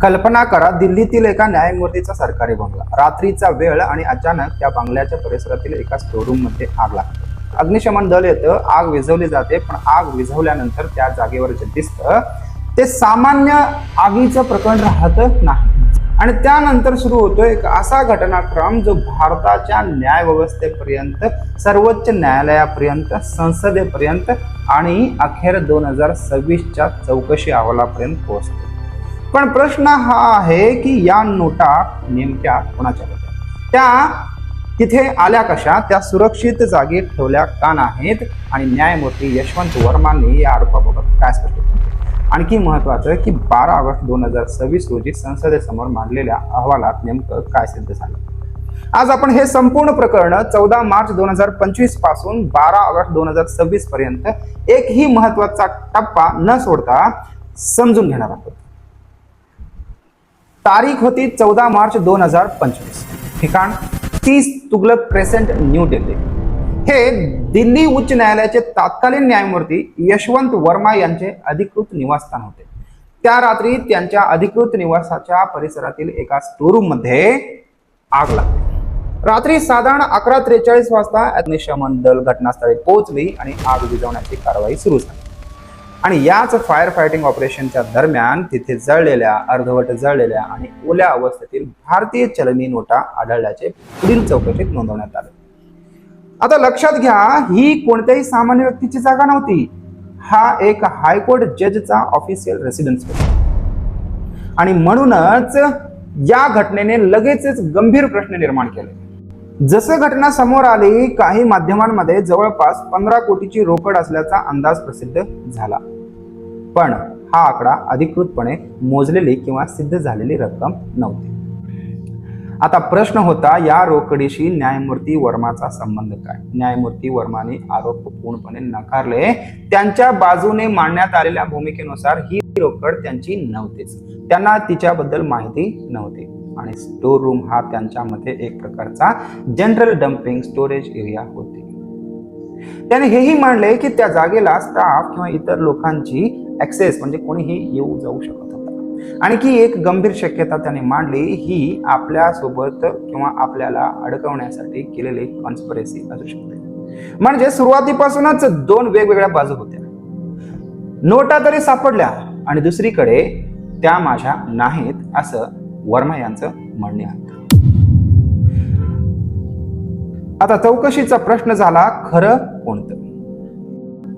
कल्पना करा, दिल्लीतील एका न्यायमूर्तीचा सरकारी बंगला, रात्रीचा वेळ आणि अचानक त्या बंगल्याच्या परिसरातील एका स्टोरूम मध्ये आग लागते. अग्निशमन दल येतं, आग विझवली जाते, पण आग विझवल्यानंतर त्या जागेवर जे दिसतं ते सामान्य आगीचं प्रकरण राहत नाही. आणि त्यानंतर सुरू होतो एक असा घटनाक्रम जो भारताच्या न्यायव्यवस्थेपर्यंत, सर्वोच्च न्यायालयापर्यंत, संसदेपर्यंत आणि अखेर 2026च्या चौकशी अहवालापर्यंत पोहोचतो. पण प्रश्न हा आहे की या नोटा नेमक्या कोणाच्या होत्या, त्या तिथे आल्या कशा, त्या सुरक्षित जागी ठेवल्या का नाहीत, आणि न्यायमूर्ती यशवंत वर्मांनी या आरोपाबाबत काय स्पष्ट केले. आणखी महत्वाचं की 12 ऑगस्ट 2026 रोजी संसदेसमोर मांडलेल्या अहवालात नेमकं काय सिद्ध झालं. आज आपण हे संपूर्ण प्रकरण 14 मार्च 2025 पासून 12 ऑगस्ट 2026 पर्यंत एकही महत्वाचा टप्पा न सोडता समजून घेणार आहोत. तारीख होती 14 मार्च 2025. ठिकाण 30 तुगलक क्रेसेंट, न्यू दिल्ली. हे दिल्ली उच्च न्यायालयाचे तत्कालीन न्यायमूर्ती यशवंत वर्मा यांचे अधिकृत निवासस्थान होते. त्या रात्री त्यांच्या अधिकृत निवासाच्या परिसरातील एका स्टोरूम मध्ये आग लागली. रात्री साधारण 11:43 वाजता अग्निशमन दल घटनास्थळी पोहोचली आणि आग विझवण्याची कारवाई सुरू झाली. आणि याच फायर फायटिंग ऑपरेशनच्या दरम्यान तिथे जळलेल्या, अर्धवट जळलेल्या आणि ओल्या अवस्थेतील भारतीय चलनी नोटा आढळल्याचे पुढील चौकशीत नोंदवण्यात आले. आता लक्षात घ्या, ही कोणत्याही सामान्य व्यक्तीची जागा नव्हती. हा एक हायकोर्ट जजचा ऑफिशियल रेसिडेन्स होता. आणि म्हणूनच या घटनेने लगेचच गंभीर प्रश्न निर्माण केले. जसं घटना समोर आली, काही माध्यमांमध्ये जवळपास 15 कोटीची रोकड असल्याचा अंदाज प्रसिद्ध झाला. पण हा आकडा अधिकृतपणे मोजलेली किंवा सिद्ध झालेली रक्कम नव्हती. आता प्रश्न होता, या रोकडीशी न्यायमूर्ती वर्माचा संबंध काय. न्यायमूर्ती वर्माने आरोप पूर्णपणे नकारले. त्यांच्या बाजूने मांडण्यात आलेल्या भूमिकेनुसार ही रोकड त्यांची नव्हतीच. त्यांना तिच्याबद्दल माहिती नव्हती. आणि स्टोर रूम हा त्यांच्या मते एक प्रकारचा जनरल डम्पिंग स्टोरेज एरिया होते. त्याने हेही मांडले की त्या जागेला स्टाफ किंवा इतर लोकांची ऍक्सेस म्हणजे कोणीही येऊ जाऊ शकत होता. आणखी एक गंभीर शक्यता त्याने मांडली, ही आपल्या सोबत किंवा आपल्याला अडकवण्यासाठी केलेली कॉन्स्पिरसी असू शकते. म्हणजे सुरुवातीपासूनच 2 वेगवेगळ्या बाजू होत्या. नोटा तरी सापडल्या आणि दुसरीकडे त्या माझ्या नाहीत, असं वर्मा यांचं म्हणणे आहे. आता चौकशीचा प्रश्न झाला, खरं कोणतं.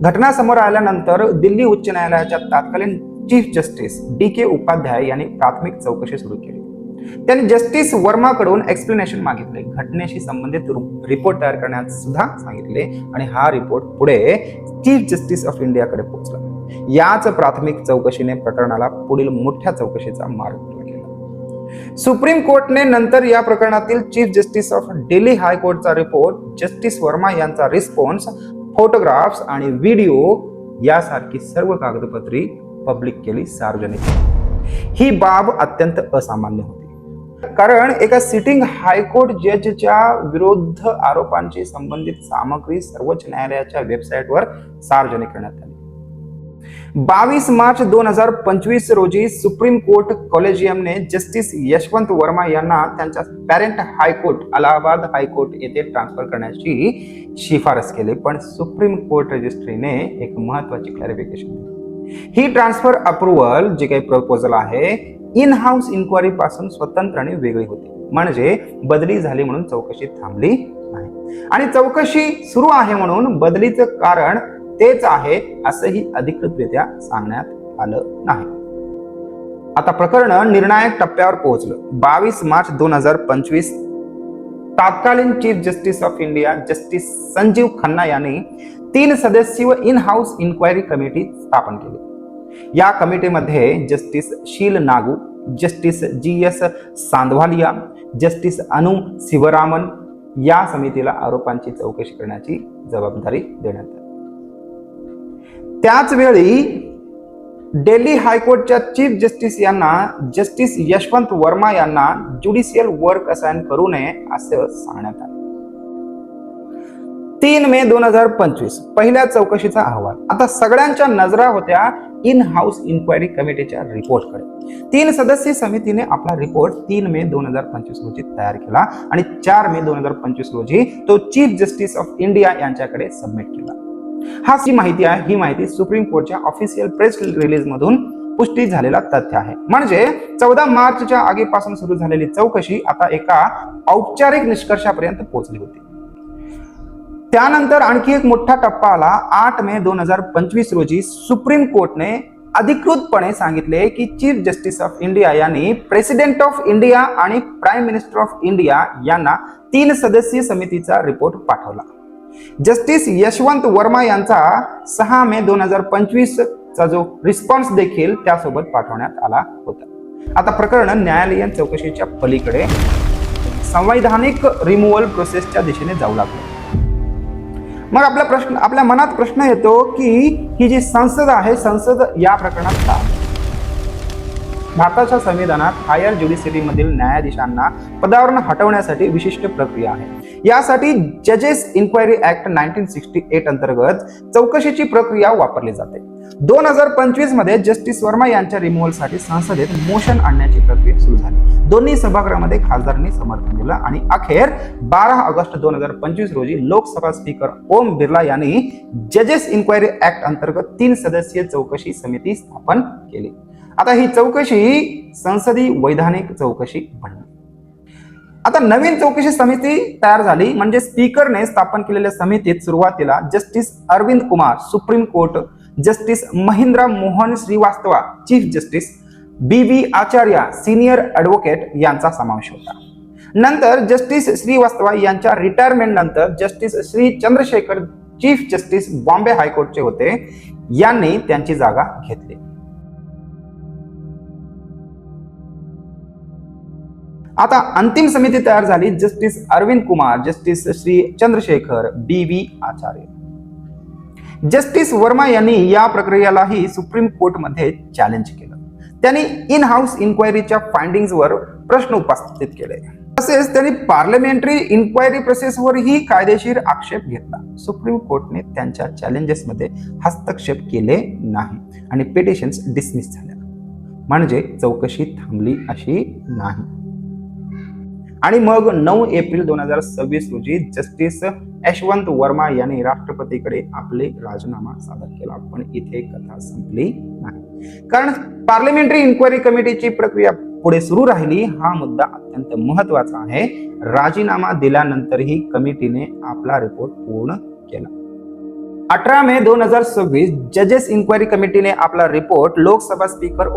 घटना समोर आल्यानंतर दिल्ली उच्च न्यायालयाच्या तत्कालीन चीफ जस्टिस DK उपाध्याय यांनी प्राथमिक चौकशी सुरू केली. त्यांनी जस्टिस वर्माकडून एक्सप्लेनेशन मागितले, घटनेशी संबंधित रिपोर्ट तयार करण्यास सुद्धा सांगितले. आणि हा रिपोर्ट पुढे चीफ जस्टिस ऑफ इंडियाकडे पोहोचला. याच प्राथमिक चौकशीने प्रकरणाला पुढील मोठ्या चौकशीचा मार्ग केला. सुप्रीम कोर्टने नंतर या प्रकरणातील चीफ जस्टिस ऑफ दिल्ली हायकोर्टचा रिपोर्ट, जस्टिस वर्मा यांचा रिस्पॉन्स, फोटोग्राफ्स आणि व्हिडिओ यासारखी सर्व कागदपत्रे पब्लिक केली, सार्वजनिक. ही बाब अत्यंत असामान्य होती, कारण एका सिटिंग हायकोर्ट जजच्या विरुद्ध आरोपांची संबंधित सामग्री सर्वोच्च न्यायालयाच्या वेबसाईटवर सार्वजनिक करण्यात आली. 22 मार्च 2025 रोजी सुप्रीम कोर्ट कॉलेजियमने जस्टिस यशवंत वर्मा यांना त्यांच्या पॅरेंट हायकोर्ट अलाहाबाद हायकोर्ट येथे ट्रान्सफर करण्याची शिफारस केली. पण सुप्रीम कोर्ट रजिस्ट्रीने एक महत्वाची क्लॅरिफिकेशन दिली. ही ट्रान्सफर अप्रुव्हल जे काही प्रपोजल आहे, इन हाऊस इन्क्वायरी पासून स्वतंत्र आणि वेगळी होती. म्हणजे बदली झाली म्हणून चौकशी थांबली नाही, आणि चौकशी सुरू आहे म्हणून बदलीचं कारण तेच आहे असंही अधिकृतरित्या सांगण्यात आलं नाही. आता प्रकरण निर्णायक टप्प्यावर पोहोचलं. 22 मार्च 2025 तत्कालीन chief justice of India justice Sanjeev Khanna यांनी 3 सदस्यीय इन हाऊस इन्क्वायरी कमिटी स्थापन केली. या कमिटीमध्ये जस्टिस शील नागू, जस्टिस GS सांधवालिया, जस्टिस अनु शिवरामन या समितीला आरोपांची चौकशी करण्याची जबाबदारी देण्यात आली. त्याच वेळी दिल्ली हायकोर्टच्या चीफ जस्टिस यांना जस्टिस यशवंत वर्मा यांना ज्युडिशियल वर्क असाइन करू नये असं सांगण्यात आलं. 3 मे 2025 पहिल्या चौकशीचा अहवाल. आता सगळ्यांच्या नजरा होत्या इन हाऊस इन्क्वायरी कमिटीच्या रिपोर्टकडे. 3 सदस्यीय समितीने आपला रिपोर्ट 3 मे 2025 रोजी तयार केला आणि 4 मे 2025 रोजी तो चीफ जस्टिस ऑफ इंडिया यांच्याकडे सबमिट केला. ही माहिती आहे, ही माहिती सुप्रीम कोर्टच्या ऑफिशियल प्रेस रिलीज मधून पुष्टी झालेला तथ्य आहे. म्हणजे 14 मार्चच्या आगीपासून सुरू झालेली चौकशी आता एका औपचारिक निष्कर्षापर्यंत पोहोचली होती. त्यानंतर आणखी एक मोठा टप्पा आला. 8 मे 2025 रोजी सुप्रीम कोर्टने अधिकृतपणे सांगितले की चीफ जस्टिस ऑफ इंडिया यांनी प्रेसिडेंट ऑफ इंडिया आणि प्राईम मिनिस्टर ऑफ इंडिया यांना 3 सदस्यीय समितीचा रिपोर्ट पाठवला. जस्टिस यशवंत वर्मा यांचा 6 मे 2025 चा जो रिस्पॉन्स देखील त्यासोबत पाठवण्यात आला होता. आता प्रकरण न्यायालयीन चौकशीच्या पलीकडे संवैधानिक रिमूव्हल प्रोसेसच्या दिशेने जाऊ लागले. मग आपल्या मनात प्रश्न येतो की ही जी संसद आहे, संसद या प्रकरणात का? भारताच्या संविधानात हायर ज्युडिशरी मधील न्यायाधीशांना पदावरून हटवण्यासाठी विशिष्ट प्रक्रिया आहे. यासाठी जजेस इन्क्वायरी ऍक्ट 1968 अंतर्गत चौकशीची प्रक्रिया वापरली जाते. 2025 मध्ये जस्टिस वर्मा यांच्या रिमूव्हलसाठी संसदेत मोशन आणण्याची प्रक्रिया सुरू झाली. दोन्ही सभागृहामध्ये खासदारांनी समर्थन दिलं आणि अखेर 12 ऑगस्ट 2025 रोजी लोकसभा स्पीकर ओम बिर्ला यांनी जजेस इन्क्वायरी ऍक्ट अंतर्गत 3 सदस्यीय चौकशी समिती स्थापन केली. आता ही चौकशी संसदीय वैधानिक चौकशी बनली. आता नवीन चौकशी समिती तयार झाली. म्हणजे स्पीकरने स्थापन केलेल्या समितीत सुरुवातीला justice Arvind Kumar supreme court, justice Mahendra Mohan Srivastava chief justice, BV Acharya senior advocate यांचा समावेश होता. नंतर जस्टिस श्रीवास्तवा यांच्या रिटायरमेंट नंतर justice Shri Chandrashekhar chief justice Bombay हायकोर्टचे होते, यांनी त्यांची जागा घेतली. आता अंतिम समिती तयार झाली. Justice Arvind Kumar, justice Shri Chandrashekhar, BV Acharya. Justice Varma यांनी या प्रक्रियेलाही सुप्रीम कोर्टमध्ये चॅलेंज केलं. त्यांनी इन हाऊस इन्क्वायरीच्या फाइंडिंग्सवर प्रश्न उपस्थित केले. तसेच त्यांनी पार्लमेंटरी इन्क्वायरी प्रोसेसवरही कायदेशीर आक्षेप घेतला. सुप्रीम कोर्टने त्यांच्या चॅलेंजेसमध्ये हस्तक्षेप केले नाही आणि पिटिशन्स डिसमिस झाल्या. म्हणजे चौकशी थांबली अशी नाही. आणि मग 9 एप्रिल 2026 रोजी जस्टिस यशवंत वर्मा यांनी राष्ट्रपतीकडे आपले राजीनामा सादर केला. पण इथे कथा संपली नाही, कारण पार्लमेंटरी इन्क्वायरी कमिटीची प्रक्रिया पुढे सुरू राहिली. हा मुद्दा अत्यंत महत्वाचा आहे. राजीनामा दिल्यानंतरही कमिटीने आपला रिपोर्ट पूर्ण केला. 18 मे 2026 जजेस इन्क्वायरी कमिटीने आपला रिपोर्ट लोकसभा स्पीकर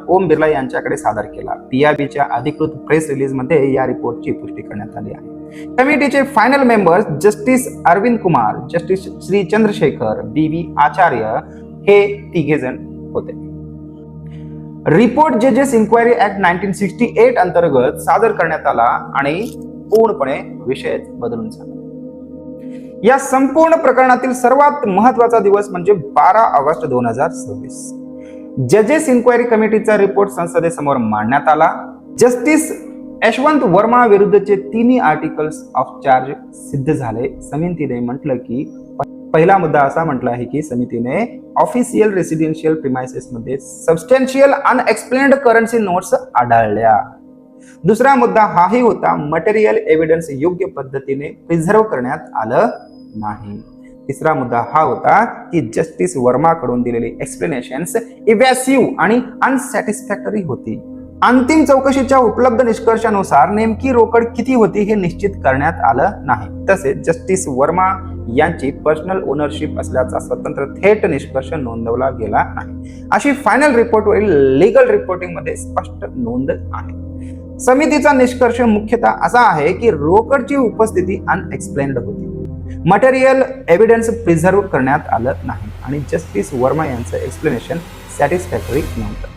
ओम बिर्ला यांच्याकडे सादर केला. PIBच्या अधिकृत प्रेस रिलीज मध्ये या रिपोर्टची पुष्टी करण्यात आली आहे. कमिटीचे final members justice Arvind Kumar, justice Shri Chandrashekhar, BV Acharya हे 3 जण होते. रिपोर्ट जजेस इन्क्वायरी ऍक्ट 1968 अंतर्गत सादर करण्यात आला आणि पूर्णपणे विषय बदलून झाला. या संपूर्ण प्रकरणातील सर्वात महत्वाचा दिवस म्हणजे 12 ऑगस्ट 2026. जजेस इन्क्वायरी कमिटीचा रिपोर्ट संसदेसमोर मांडण्यात आला. जस्टिस यशवंत वर्मा विरुद्धचे 3 आर्टिकल्स ऑफ चार्ज सिद्ध झाले. समितीने म्हटलं की पहिला मुद्दा असा म्हटला आहे की समितीने ऑफिशियल रेसिडेन्शियल प्रिमाइसेस मध्ये सबस्टॅन्शियल अनएक्सप्लेन्ड करन्सी नोट्स आढळल्या. दुसरा मुद्दा हाही होता, मटेरियल एव्हिडन्स योग्य पद्धतीने प्रिझर्व्ह करण्यात आलं नाही. तिसरा मुद्दा हा होता की जस्टिस वर्माकडून दिलेली एक्सप्लेनेशन्स इव्हॅसिव्ह आणि अनसॅटिस्फॅक्टरी होती. अंतिम चौकशीच्या उपलब्ध निष्कर्षानुसार नेमकी रोकड किती होती हे निश्चित करण्यात आलं नाही. तसेच जस्टिस वर्मा यांची पर्सनल ओनरशिप असल्याचा स्वतंत्र थेट निष्कर्ष नोंदवला गेला नाही, अशी फायनल रिपोर्टवरील लीगल रिपोर्टिंग मध्ये स्पष्ट नोंद आहे. समितीचा निष्कर्ष मुख्यतः असा आहे की रोकडची उपस्थिती अनएक्सप्लेन्ड होती, मटेरियल एव्हिडन्स प्रिझर्व्ह करण्यात आलं नाही आणि जस्टिस वर्मा यांचं एक्सप्लेनेशन सॅटिस्फॅक्टरी नव्हतं.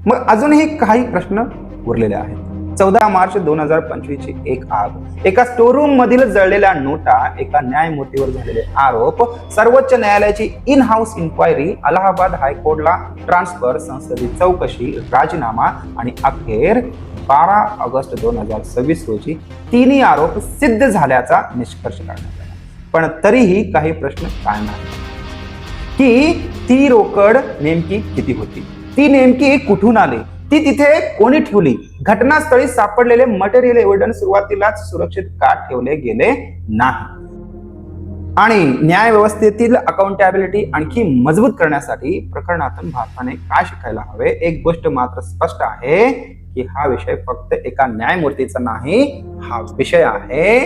मग अजूनही काही प्रश्न उरलेले आहेत. 14 मार्च 2025 ची एक आग, एका स्टोरूम मधील जळलेल्या नोटा, एका न्यायमूर्तीवर झालेले आरोप, सर्वोच्च न्यायालयाची इन हाऊस इन्क्वायरी, अलाहाबाद हायकोर्टला ट्रान्सफर, संसदीय चौकशी, राजीनामा आणि अखेर 12 ऑगस्ट 2026 रोजी 3 आरोप सिद्ध झाल्याचा निष्कर्ष काढण्यात आला. पण तरीही काही प्रश्न कायम आहेत की ती रोकड नेमकी किती होती, ती नेमकी कुठून आली, ती तिथे कोणी ठेवली, घटनास्थळी सापडलेले मटेरियल एव्हिडन्स सुरुवातीलाच सुरक्षित का ठेवले गेले नाही. आणि न्याय व्यवस्थेतील अकाउंटेबिलिटी आणखी मजबूत करण्यासाठी प्रकरणातून भारताने काय शिकायला हवे. एक गोष्ट मात्र स्पष्ट आहे की हा विषय फक्त एका न्यायमूर्तीचा नाही, हा विषय आहे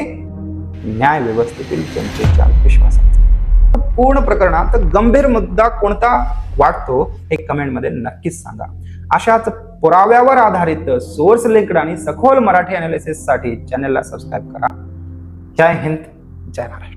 न्याय व्यवस्थेतील जनतेच्या विश्वासाचा. पूर्ण प्रकरणात गंभीर मुद्दा कोणता वाटतो हे कमेंट मध्ये नक्कीच सांगा. अशाच पुराव्यावर आधारित सोर्स लिंक्ड आणि सखोल मराठी अनालिसिस साठी चॅनलला सबस्क्राईब करा. जय हिंद, जय महाराष्ट्र.